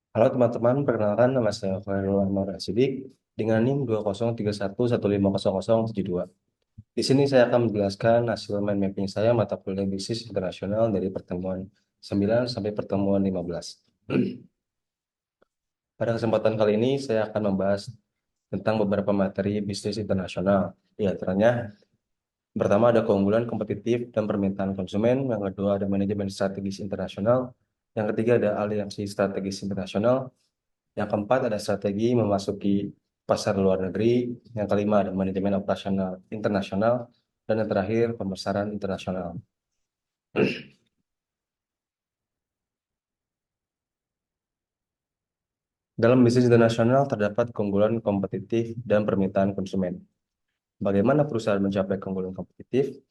Halo teman-teman, perkenalkan nama saya Khairul Anwar Sidik dengan NIM 20311500072. Di sini saya akan menjelaskan hasil mind mapping saya mata kuliah bisnis internasional dari pertemuan 9 sampai pertemuan 15. Pada kesempatan kali ini saya akan membahas tentang beberapa materi bisnis internasional. Di antaranya, pertama ada keunggulan kompetitif dan permintaan konsumen, yang kedua ada manajemen strategis internasional, yang ketiga ada aliansi strategis internasional, yang keempat ada strategi memasuki pasar luar negeri. Yang kelima ada manajemen operasional internasional. Dan yang terakhir pemasaran internasional. Dalam bisnis internasional terdapat keunggulan kompetitif dan permintaan konsumen. Bagaimana perusahaan mencapai keunggulan kompetitif?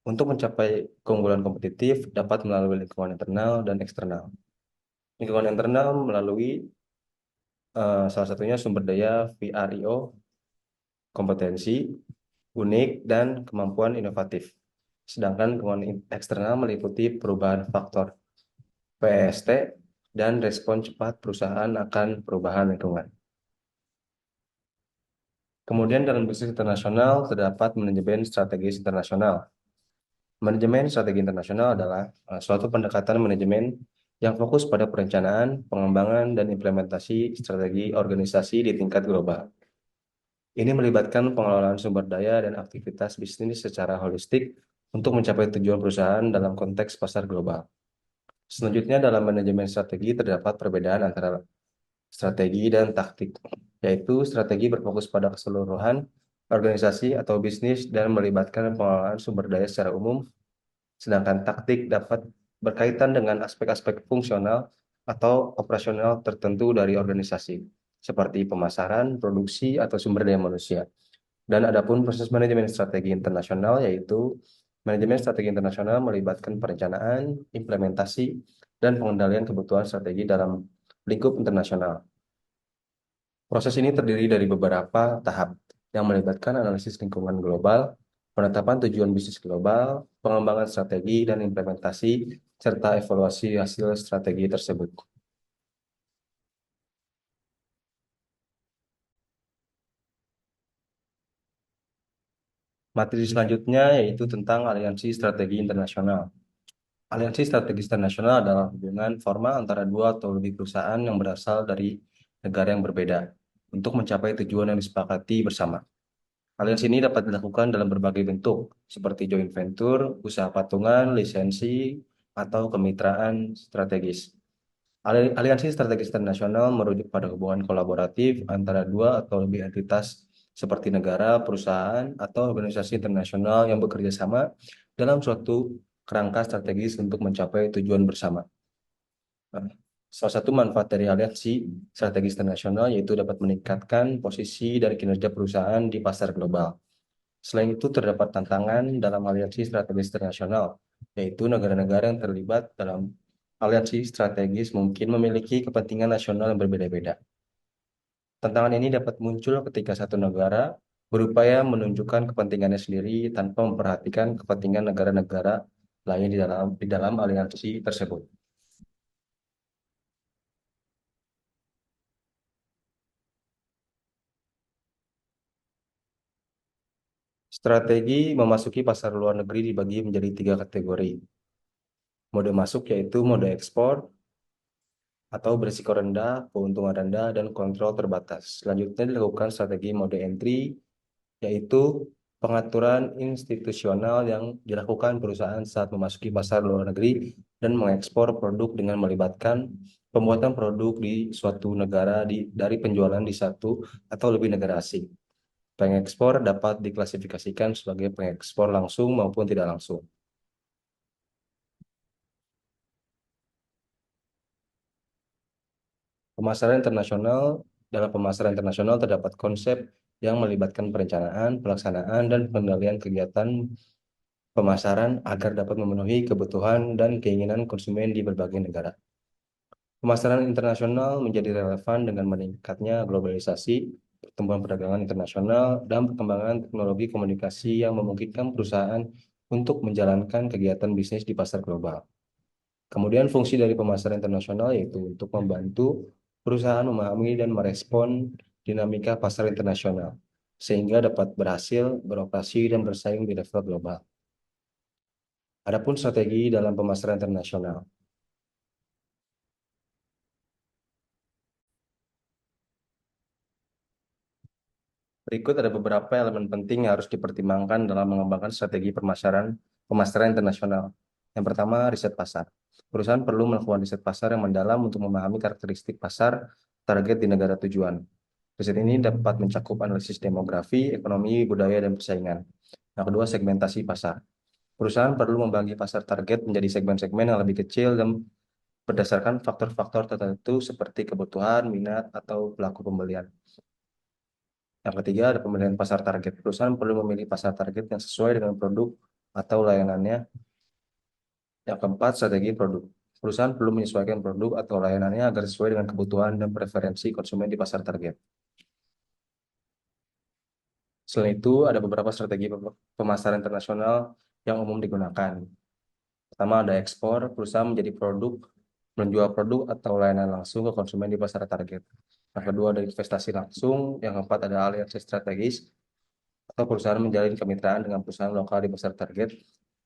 Untuk mencapai keunggulan kompetitif dapat melalui lingkungan internal dan eksternal. Lingkungan internal melalui salah satunya sumber daya VRIO, kompetensi, unik, dan kemampuan inovatif. Sedangkan lingkungan eksternal meliputi perubahan faktor PST dan respon cepat perusahaan akan perubahan lingkungan. Kemudian dalam bisnis internasional terdapat manajemen strategis internasional. Manajemen strategi internasional adalah suatu pendekatan manajemen yang fokus pada perencanaan, pengembangan, dan implementasi strategi organisasi di tingkat global. Ini melibatkan pengelolaan sumber daya dan aktivitas bisnis secara holistik untuk mencapai tujuan perusahaan dalam konteks pasar global. Selanjutnya, dalam manajemen strategi terdapat perbedaan antara strategi dan taktik, yaitu strategi berfokus pada keseluruhan organisasi atau bisnis dan melibatkan pengelolaan sumber daya secara umum, sedangkan taktik dapat berkaitan dengan aspek-aspek fungsional atau operasional tertentu dari organisasi, seperti pemasaran, produksi, atau sumber daya manusia. Dan adapun proses manajemen strategi internasional, yaitu manajemen strategi internasional melibatkan perencanaan, implementasi, dan pengendalian kebutuhan strategi dalam lingkup internasional. Proses ini terdiri dari beberapa tahap yang melibatkan analisis lingkungan global, penetapan tujuan bisnis global, pengembangan strategi dan implementasi, serta evaluasi hasil strategi tersebut. Materi selanjutnya yaitu tentang aliansi strategi internasional. Aliansi strategi internasional adalah hubungan formal antara dua atau lebih perusahaan yang berasal dari negara yang berbeda untuk mencapai tujuan yang disepakati bersama. Aliansi ini dapat dilakukan dalam berbagai bentuk, seperti joint venture, usaha patungan, lisensi, atau kemitraan strategis. Aliansi strategis internasional merujuk pada hubungan kolaboratif antara dua atau lebih entitas seperti negara, perusahaan, atau organisasi internasional yang bekerja sama dalam suatu kerangka strategis untuk mencapai tujuan bersama. Nah, salah satu manfaat dari aliansi strategis internasional yaitu dapat meningkatkan posisi dan kinerja perusahaan di pasar global. Selain itu, terdapat tantangan dalam aliansi strategis internasional, yaitu negara-negara yang terlibat dalam aliansi strategis mungkin memiliki kepentingan nasional yang berbeda-beda. Tantangan ini dapat muncul ketika satu negara berupaya menunjukkan kepentingannya sendiri tanpa memperhatikan kepentingan negara-negara lain di dalam aliansi tersebut. Strategi memasuki pasar luar negeri dibagi menjadi tiga kategori. Mode masuk yaitu mode ekspor, atau berisiko rendah, keuntungan rendah, dan kontrol terbatas. Selanjutnya dilakukan strategi mode entry, yaitu pengaturan institusional yang dilakukan perusahaan saat memasuki pasar luar negeri dan mengekspor produk dengan melibatkan pembuatan produk di suatu negara dari penjualan di satu atau lebih negara asing. Pengekspor dapat diklasifikasikan sebagai pengekspor langsung maupun tidak langsung. Pemasaran internasional, dalam pemasaran internasional terdapat konsep yang melibatkan perencanaan, pelaksanaan, dan pengendalian kegiatan pemasaran agar dapat memenuhi kebutuhan dan keinginan konsumen di berbagai negara. Pemasaran internasional menjadi relevan dengan meningkatnya globalisasi, pertumbuhan perdagangan internasional, dan perkembangan teknologi komunikasi yang memungkinkan perusahaan untuk menjalankan kegiatan bisnis di pasar global. Kemudian fungsi dari pemasaran internasional yaitu untuk membantu perusahaan memahami dan merespon dinamika pasar internasional, sehingga dapat berhasil beroperasi dan bersaing di level global. Adapun strategi dalam pemasaran internasional. Berikut ada beberapa elemen penting yang harus dipertimbangkan dalam mengembangkan strategi pemasaran internasional. Yang pertama, riset pasar. Perusahaan perlu melakukan riset pasar yang mendalam untuk memahami karakteristik pasar target di negara tujuan. Riset ini dapat mencakup analisis demografi, ekonomi, budaya, dan persaingan. Yang kedua, segmentasi pasar. Perusahaan perlu membagi pasar target menjadi segmen-segmen yang lebih kecil dan berdasarkan faktor-faktor tertentu seperti kebutuhan, minat, atau pelaku pembelian. Yang ketiga, ada pemilihan pasar target. Perusahaan perlu memilih pasar target yang sesuai dengan produk atau layanannya. Yang keempat, strategi produk. Perusahaan perlu menyesuaikan produk atau layanannya agar sesuai dengan kebutuhan dan preferensi konsumen di pasar target. Selain itu, ada beberapa strategi pemasaran internasional yang umum digunakan. Pertama, ada ekspor. Perusahaan menjual produk atau layanan langsung ke konsumen di pasar target. Yang kedua, ada investasi langsung. Yang keempat, ada aliansi strategis atau perusahaan menjalin kemitraan dengan perusahaan lokal di pasar target.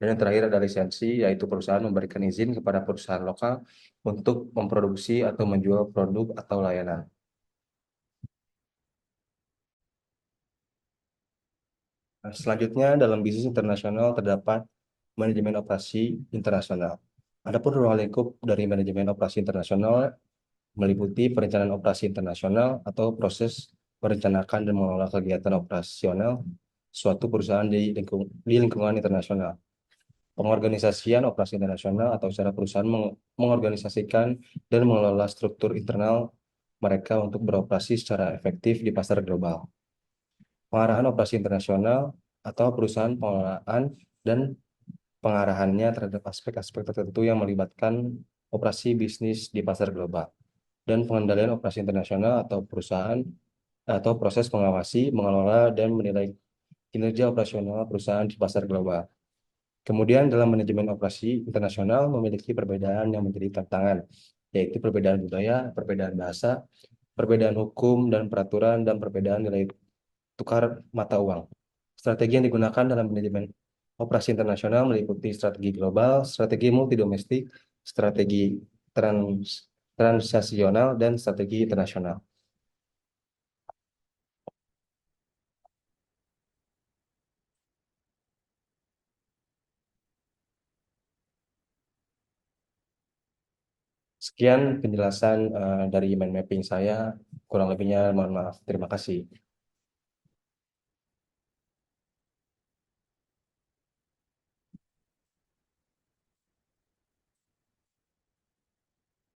Dan yang terakhir ada lisensi, yaitu perusahaan memberikan izin kepada perusahaan lokal untuk memproduksi atau menjual produk atau layanan. Nah, selanjutnya, dalam bisnis internasional terdapat manajemen operasi internasional. Adapun ruang lingkup dari manajemen operasi internasional meliputi perencanaan operasi internasional atau proses merencanakan dan mengelola kegiatan operasional suatu perusahaan di lingkungan internasional. Pengorganisasian operasi internasional atau secara perusahaan mengorganisasikan dan mengelola struktur internal mereka untuk beroperasi secara efektif di pasar global. Pengarahan operasi internasional atau perusahaan pengelolaan dan pengarahannya terhadap aspek-aspek tertentu yang melibatkan operasi bisnis di pasar global dan pengendalian operasi internasional atau perusahaan atau proses mengawasi, mengelola, dan menilai kinerja operasional perusahaan di pasar global. Kemudian dalam manajemen operasi internasional memiliki perbedaan yang menjadi tantangan, yaitu perbedaan budaya, perbedaan bahasa, perbedaan hukum dan peraturan, dan perbedaan nilai tukar mata uang. Strategi yang digunakan dalam manajemen operasi internasional meliputi strategi global, strategi multidomestik, strategi transaksional, dan strategi internasional. Sekian penjelasan dari mind mapping saya. Kurang lebihnya mohon maaf. Terima kasih.